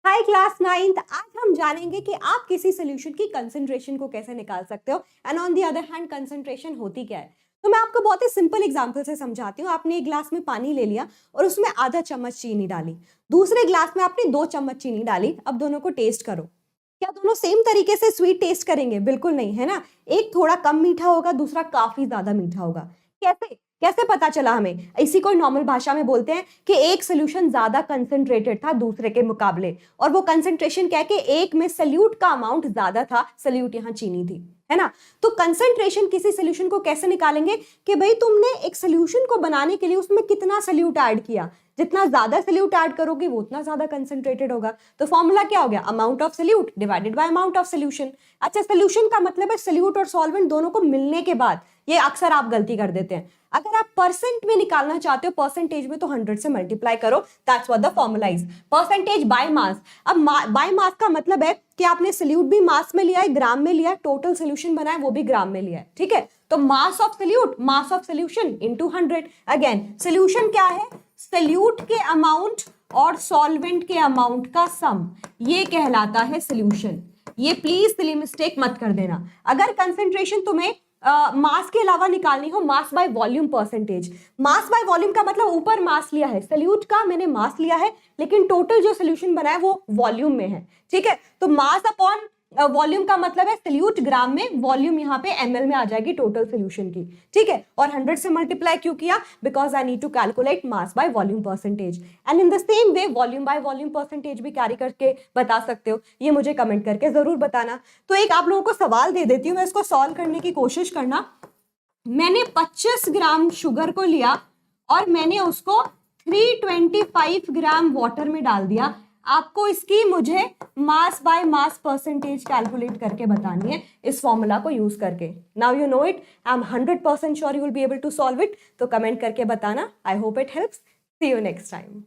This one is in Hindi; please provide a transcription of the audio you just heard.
हाय क्लास 9th। आज हम जानेंगे कि आप किसी सोल्यूशन की कंसंट्रेशन को कैसे निकाल सकते हो and on the other hand concentration होती क्या है। तो मैं आपको बहुत ही सिंपल एग्जांपल से समझाती हूँ। आपने एक ग्लास में पानी ले लिया और उसमें आधा चम्मच चीनी डाली, दूसरे ग्लास में आपने 2 चम्मच चीनी डाली। अब दोनों को टेस्ट करो, क्या दोनों सेम तरीके से स्वीट टेस्ट करेंगे? बिल्कुल नहीं, है ना। एक थोड़ा कम मीठा होगा, दूसरा काफी ज्यादा मीठा होगा। कैसे कैसे पता चला हमें? इसी को नॉर्मल भाषा में बोलते हैं कि एक सोल्यूशन ज्यादा कंसंट्रेटेड था दूसरे के मुकाबले, और वो कंसंट्रेशन क्या है कि एक में सल्यूट का अमाउंट ज्यादा था, सल्यूट यहाँ चीनी थी, है ना। तो कंसंट्रेशन किसी सोल्यूशन को कैसे निकालेंगे कि भाई तुमने एक सोल्यूशन को बनाने के लिए उसमें कितना सल्यूट ऐड किया। जितना ज्यादा सल्यूट ऐड करोगे वो उतना ज्यादा कंसंट्रेटेड होगा। तो फॉर्मूला क्या हो गया? Amount of solute divided by amount of solution. अच्छा, सोल्यूशन का मतलब है सल्यूट और सॉल्वेंट दोनों को मिलने के बाद। ये अक्सर आप गलती कर देते हैं। अगर आप परसेंट में निकालना चाहते हो, परसेंटेज में, तो 100 से मल्टीप्लाई करो। That's what the formula is. Percentage by mass. अब बाय मास का मतलब है कि आपने सल्यूट भी मास में लिया है, ग्राम में लिया है, टोटल सोल्यूशन बनाया वो भी ग्राम में लिया है, ठीक है। तो mass of solute, mass of solution into 100। Again solution क्या है? सल्यूट के अमाउंट और सॉल्वेंट के अमाउंट का सम, ये कहलाता है सोल्यूशन। ये प्लीज सिली मिस्टेक मत कर देना। अगर कंसंट्रेशन तुम्हें मास के अलावा निकालनी हो, मास by volume percentage. Mass by volume का मतलब ऊपर मास लिया है, सल्यूट का मैंने मास लिया है, लेकिन टोटल जो सोल्यूशन बना है वो वॉल्यूम में है, ठीक है। तो मास अपॉन वॉल्यूम का मतलब है सल्यूट ग्राम में, वॉल्यूम यहाँ पे ml में आ जाएगी टोटल सोल्यूशन की, ठीक है। और 100 से मल्टीप्लाई क्यों किया? Because I need to calculate mass by volume percentage. And in the same way volume by volume percentage भी कैरी करके बता सकते हो। ये मुझे कमेंट करके जरूर बताना। तो एक आप लोगों को सवाल दे देती हूँ, मैं इसको सॉल्व करने की कोशिश करना। मैंने 25 ग्राम शुगर को लिया और मैंने उसको 325 ग्राम वाटर में डाल दिया। आपको इसकी मुझे mass by mass percentage calculate करके बतानी है इस फॉर्मूला को यूज करके। Now you know it, I am 100% sure you will be able to solve it. तो कमेंट करके बताना। I hope it helps. See you next time.